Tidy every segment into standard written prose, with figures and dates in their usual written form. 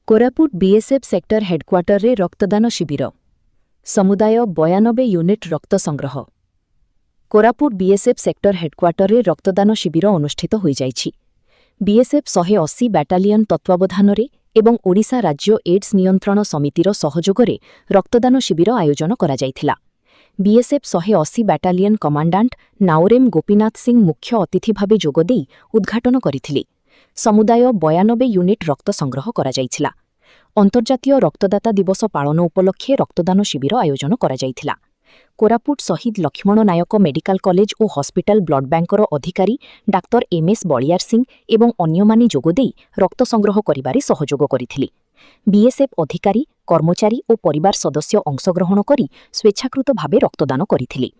Koraput BSF sector headquarter रे रक्तदान शिविर समुदाय 92 यूनिट रक्त संग्रह। कोरापुट बीएसएफ सेक्टर हेडक्वार्टर रे रक्तदान शिविर अनुष्ठित होई जाइछि। बीएसएफ 180 बैटालियन तत्वावधान एवं ओडिशा राज्य एड्स नियंत्रण समितिर सहयोगरे रक्तदान शिविर आयोजन करा जाइथिला। BSF 180 battalion commandant Naorem Gopinath Singh मुख्य अतिथि भावे जोगदेई उद्घाटन करिथिले। समुदाय 92 यूनिट रक्त संग्रह करा जाइथिला। अंतर्जातीय रक्तदाता दिवस पालन उपलक्षे रक्तदान शिविर आयोजन करा जाइथिला। कोरापुट शहीद लक्ष्मण नायक मेडिकल कॉलेज और हॉस्पिटल ब्लड बैंकर अधिकारी डाक्टर एमएस बलियार सिंह एवं अन्यमाने जोगदेई रक्त संग्रह करिबारे सहयोग करिथिले। बीएसएफ अधिकारी कर्मचारी और परिवार सदस्य अंशग्रहण करी स्वेच्छाकृत भावे रक्तदान करिथिले।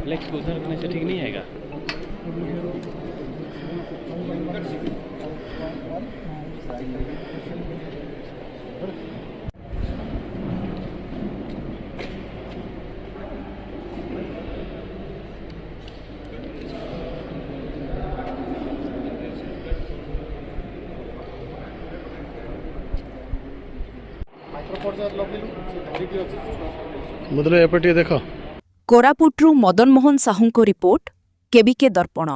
लेग उधर करने से ठीक नहीं आएगा। मुद्रा एपटे देखो। कोरापुटरू मदन मोहन साहू को रिपोर्ट, केबीके दर्पण।